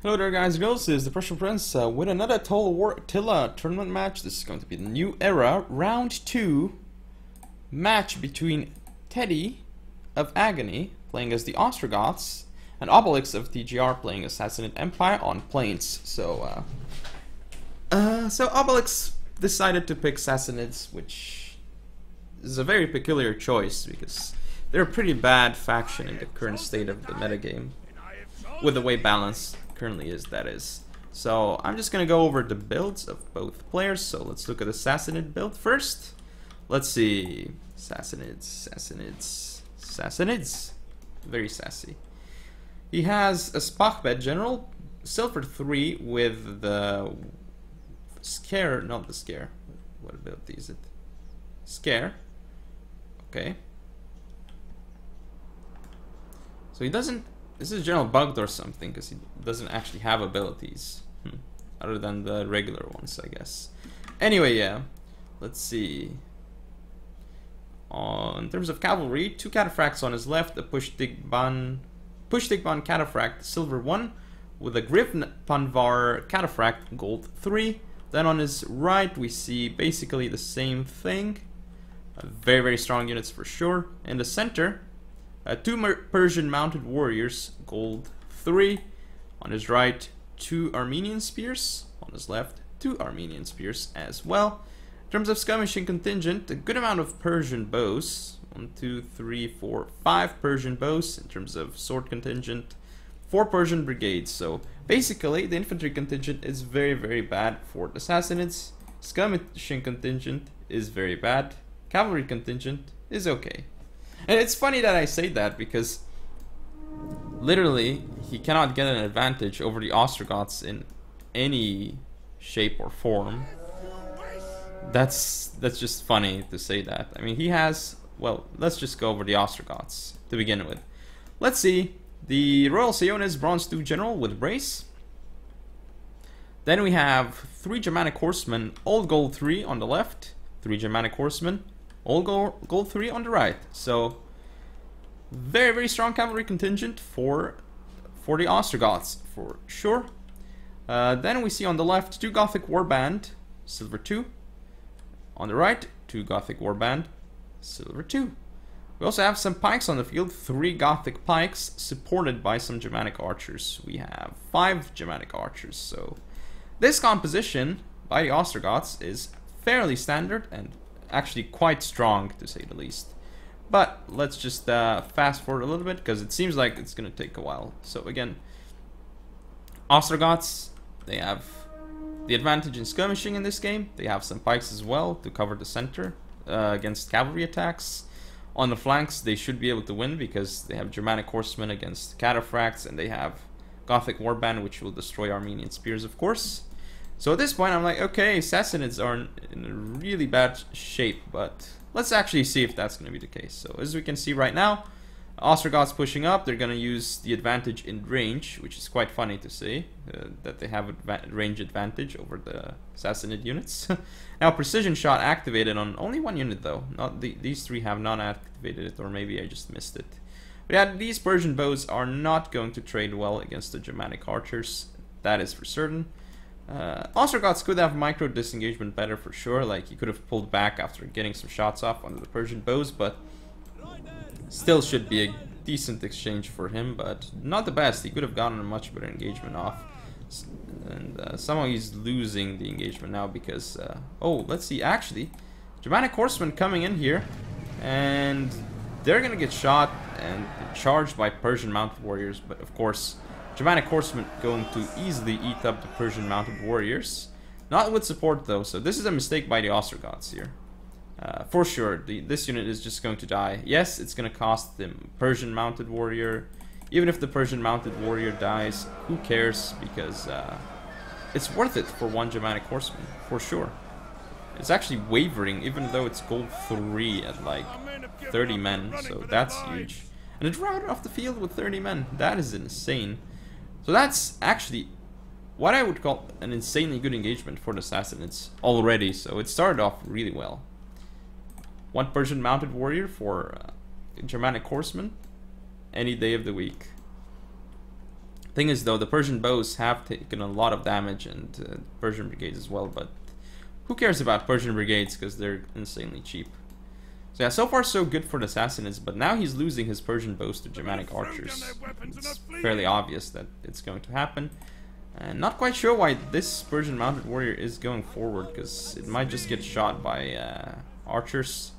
Hello there guys and girls, this is the Prussian Prince with another Attila tournament match. This is going to be the new era, round 2 match between Teddy of Agony playing as the Ostrogoths and Obelix of TGR playing as Sassanid Empire on Plains. So Obelix decided to pick Sassanids, which is a very peculiar choice because they're a pretty bad faction in the current state of the metagame, with the way balance currently is, that is. So I'm just gonna go over the builds of both players. So let's look at the Sassanid build first. Let's see. Sassanids. Very sassy. He has a Spachbed General, Silver 3 with the Scare, not the Scare. What ability is it? Scare. Okay. So he doesn't. This is General bugged or something, because he doesn't actually have abilities. Other than the regular ones, I guess. Anyway, yeah. Let's see. In terms of cavalry, 2 cataphracts on his left, a Pushtigban cataphract, silver 1, with a Grivn Panvar cataphract, gold 3. Then on his right, we see basically the same thing. Very, very strong units for sure. In the center, 2 Persian mounted warriors, gold 3. On his right, 2 Armenian spears. On his left, 2 Armenian spears as well. In terms of skirmishing contingent, a good amount of Persian bows. 1, 2, 3, 4, 5 Persian bows. In terms of sword contingent, 4 Persian brigades. So basically, the infantry contingent is very, very bad for the Sassanids. Skirmishing contingent is very bad. Cavalry contingent is okay. And it's funny that I say that because literally he cannot get an advantage over the Ostrogoths in any shape or form. That's just funny to say that. I mean, he has, well, let's just go over the Ostrogoths to begin with. Let's see. The Royal Sionis Bronze 2 General with Brace. Then we have 3 Germanic Horsemen, all gold 3 on the left, 3 Germanic Horsemen, all gold 3 on the right. So very, very strong cavalry contingent for the Ostrogoths for sure. Then we see on the left 2 Gothic Warband, silver 2. On the right, 2 Gothic Warband, silver 2. We also have some pikes on the field, 3 Gothic pikes supported by some Germanic archers. We have 5 Germanic archers. So this composition by the Ostrogoths is fairly standard and actually quite strong, to say the least. But let's just fast forward a little bit, because it seems like it's going to take a while. So again, Ostrogoths, they have the advantage in skirmishing in this game. They have some pikes as well to cover the center against cavalry attacks. On the flanks, they should be able to win because they have Germanic horsemen against cataphracts, and they have Gothic Warband, which will destroy Armenian spears, of course. So at this point, I'm like, okay, Sassanids are in a really bad shape, but let's actually see if that's going to be the case. So as we can see right now, Ostrogoths pushing up. They're going to use the advantage in range, which is quite funny to see, that they have a range advantage over the Sassanid units. Now, precision shot activated on only 1 unit, though. Not these 3 have not activated it, or maybe I just missed it. But yeah, these Persian bows are not going to trade well against the Germanic archers. That is for certain. Ostrogoths could have micro disengagement better for sure, like he could have pulled back after getting some shots off under the Persian bows, but still should be a decent exchange for him, but not the best. He could have gotten a much better engagement off, and somehow he's losing the engagement now because, oh, let's see, actually, Germanic Horsemen coming in here, and they're gonna get shot and charged by Persian mounted warriors, but of course, Germanic Horsemen going to easily eat up the Persian mounted warriors. Not with support though, so this is a mistake by the Ostrogoths here. For sure, this unit is just going to die. Yes, it's going to cost them Persian mounted warrior. Even if the Persian mounted warrior dies, who cares? Because it's worth it for 1 Germanic Horseman, for sure. It's actually wavering, even though it's gold 3 at like 30 men, so that's huge. And it's routed off the field with 30 men. That is insane. So that's actually what I would call an insanely good engagement for the Sassanids already. So it started off really well. 1 Persian mounted warrior for Germanic horsemen any day of the week. Thing is though, the Persian bows have taken a lot of damage, and Persian brigades as well, but who cares about Persian brigades because they're insanely cheap. So yeah, so far so good for the Sassanids, but now he's losing his Persian bows to Germanic archers. It's fairly obvious that it's going to happen. And not quite sure why this Persian mounted warrior is going forward, because it might just get shot by archers.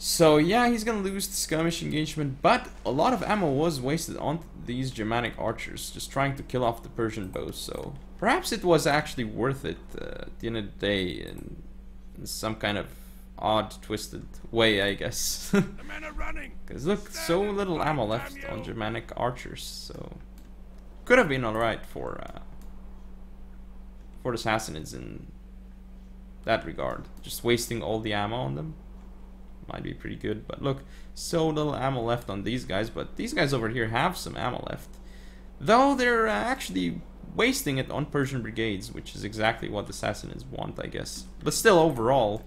So yeah, he's gonna lose the skirmish engagement, but a lot of ammo was wasted on these Germanic archers, just trying to kill off the Persian bows, so perhaps it was actually worth it at the end of the day, in some kind of odd, twisted way, I guess. Because look, so little ammo left on Germanic archers, so could have been alright for the Sassanids in that regard. Just wasting all the ammo on them might be pretty good, but look, so little ammo left on these guys, but these guys over here have some ammo left. Though they're actually wasting it on Persian brigades, which is exactly what the Sassanids want, I guess. But still, overall,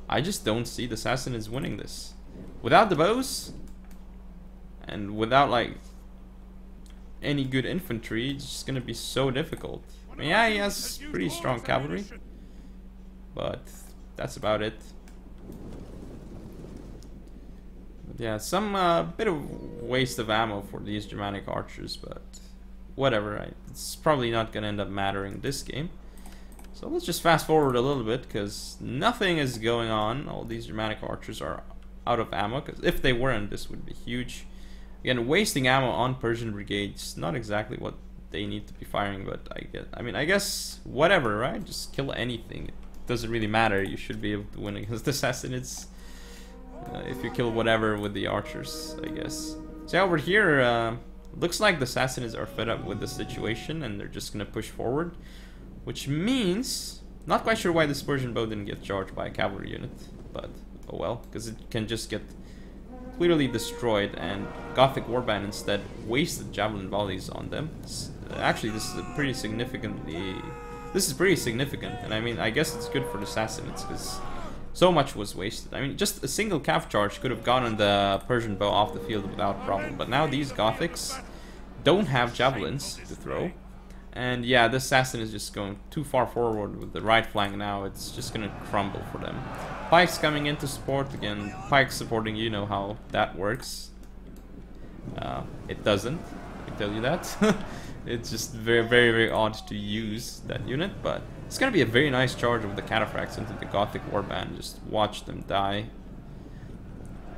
I just don't see the Sassanids winning this. Without the bows, and without, like, any good infantry, it's just gonna be so difficult. I mean, yeah, he has pretty strong cavalry, but that's about it. Yeah, some bit of waste of ammo for these Germanic archers, but whatever, right? It's probably not going to end up mattering this game. So let's just fast forward a little bit, because nothing is going on. All these Germanic archers are out of ammo, because if they weren't, this would be huge. Again, wasting ammo on Persian brigades, not exactly what they need to be firing, but I guess whatever, right? Just kill anything. It doesn't really matter. You should be able to win against the Sassanids. If you kill whatever with the archers, I guess. So over here, looks like the Sassanids are fed up with the situation and they're just gonna push forward, which means, not quite sure why this Persian bow didn't get charged by a cavalry unit, but oh well, because it can just get clearly destroyed, and Gothic Warband instead wasted javelin volleys on them. Actually, this is pretty significant, and I mean, I guess it's good for the Sassanids because so much was wasted. I mean, just a single cav charge could have gotten the Persian bow off the field without problem. But now these Gothics don't have javelins to throw. And yeah, this assassin is just going too far forward with the right flank now. It's just going to crumble for them. Pikes coming in to support. Again, Pikes supporting, you know how that works. It doesn't, I can tell you that. It's just very, very, very odd to use that unit, but it's gonna be a very nice charge with the Cataphracts into the Gothic Warband. Just watch them die.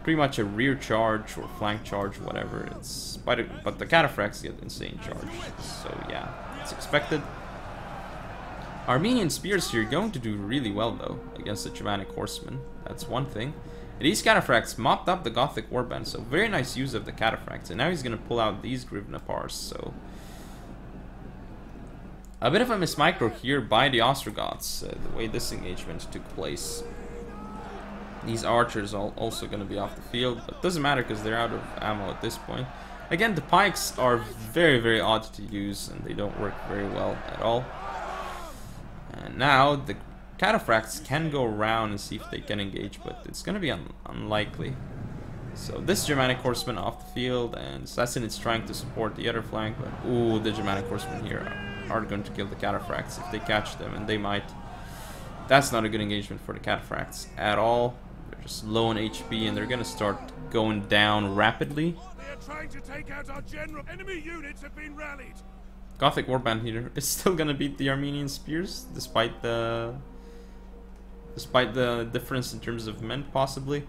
Pretty much a rear charge or flank charge, whatever. It's but the Cataphracts get insane charge. So yeah, it's expected. Armenian spears here going to do really well though against the Germanic horsemen. That's one thing. These Cataphracts mopped up the Gothic Warband, so very nice use of the Cataphracts. And now he's gonna pull out these Grivnapars, so a bit of a mismicro here by the Ostrogoths, the way this engagement took place. These archers are also going to be off the field, but it doesn't matter because they're out of ammo at this point. Again, the pikes are very, very odd to use, and they don't work very well at all. And now the Cataphracts can go around and see if they can engage, but it's going to be unlikely. So this Germanic horseman off the field, and Sassanids trying to support the other flank, but ooh, the Germanic horsemen here are going to kill the Cataphracts if they catch them, and they might. That's not a good engagement for the Cataphracts at all. They're just low on HP, and they're going to start going down rapidly. They are trying to take out our general. Enemy units have been rallied. Gothic Warband here is still going to beat the Armenian spears, despite the difference in terms of men, possibly.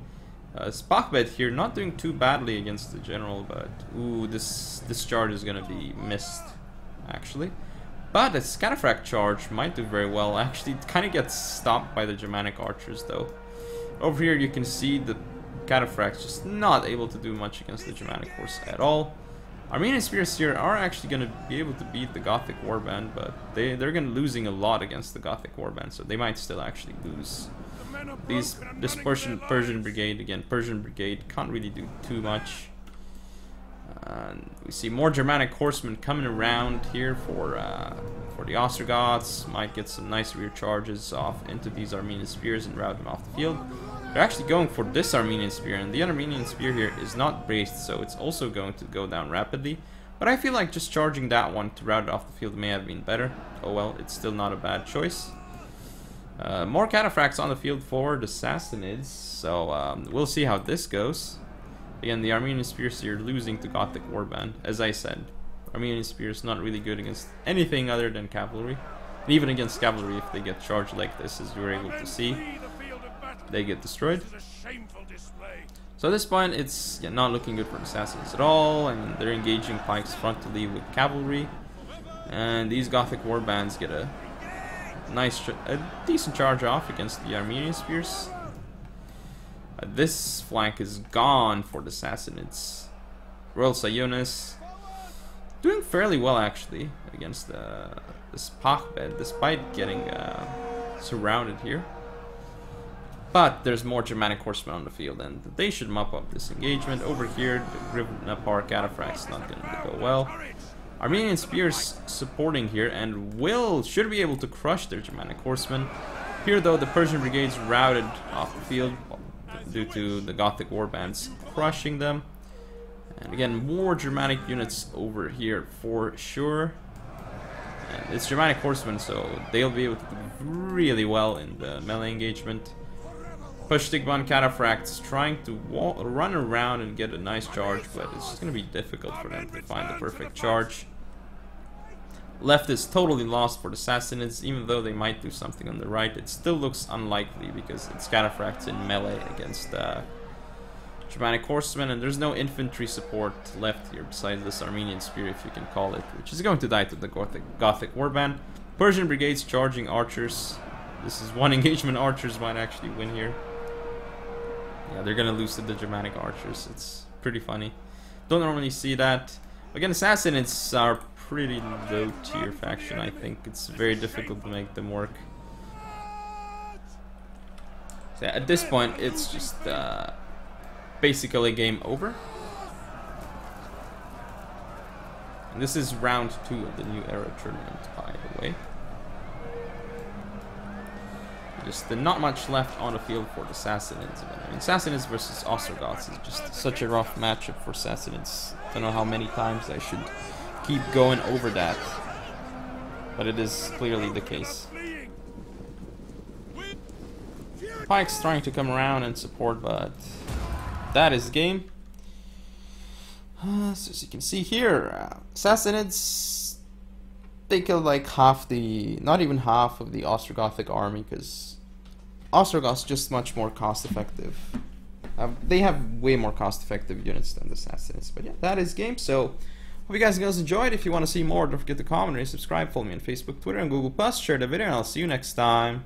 Spachbed here not doing too badly against the general, but ooh, this charge is gonna be missed, actually. But this Cataphract charge might do very well. Actually, it kind of gets stopped by the Germanic archers, though. Over here, you can see the Cataphracts just not able to do much against the Germanic horse at all. Armenian spears here are actually gonna be able to beat the Gothic Warband, but they're gonna losing a lot against the Gothic Warband, so they might still actually lose. This Persian brigade, again, Persian brigade can't really do too much. We see more Germanic horsemen coming around here for the Ostrogoths. Might get some nice rear charges off into these Armenian spears and rout them off the field. They're actually going for this Armenian spear, and the Armenian spear here is not braced, so it's also going to go down rapidly. But I feel like just charging that one to rout it off the field may have been better. Oh well, it's still not a bad choice. More cataphracts on the field for the Sassanids, so we'll see how this goes. Again, the Armenian Spears here losing to Gothic Warband. As I said, Armenian Spears not really good against anything other than cavalry. And even against cavalry, if they get charged like this, as you were able to see, they get destroyed. So at this point, it's not looking good for the Sassanids at all. I mean, they're engaging pikes frontally with cavalry. And these Gothic Warbands get a decent charge off against the Armenian Spears. This flank is gone for the Sassanids. Royal Sionis doing fairly well actually against this Pachbed, despite getting surrounded here. But there's more Germanic horsemen on the field, and they should mop up this engagement. Over here, the Grivna Cataphract's not going to go well. Armenian Spears supporting here, and should be able to crush their Germanic horsemen. Here though, the Persian brigades routed off the field due to the Gothic warbands crushing them. And again, more Germanic units over here for sure. And it's Germanic horsemen, so they'll be able to do really well in the melee engagement. Pushtigban Cataphracts trying to run around and get a nice charge, but it's just going to be difficult for them to find the perfect charge. Left is totally lost for the Sassanids, even though they might do something on the right. It still looks unlikely because it's Cataphracts in melee against Germanic horsemen, and there's no infantry support left here besides this Armenian spear, if you can call it, which is going to die to the Gothic warband. Persian brigades charging archers. This is one engagement archers might actually win here. Yeah, they're gonna lose to the Germanic archers. It's pretty funny. Don't normally see that. Again, Sassanids are pretty low tier faction. I think it's very difficult to make them work. So at this point, it's just basically game over. And this is round 2 of the New Era tournament, by the way. Just not much left on the field for the Sassanids. I mean, Sassanids versus Ostrogoths is just such a rough matchup for Sassanids. I don't know how many times I should keep going over that, but it is clearly the case. Pike's trying to come around and support, but that is game. So as you can see here, Sassanids, they killed like not even half of the Ostrogothic army, because Ostrogoths just much more cost effective. They have way more cost effective units than the Sassanids. But yeah, that is game. So hope you guys enjoyed. If you want to see more, don't forget to comment and subscribe. Follow me on Facebook, Twitter, and Google+. Share the video, and I'll see you next time.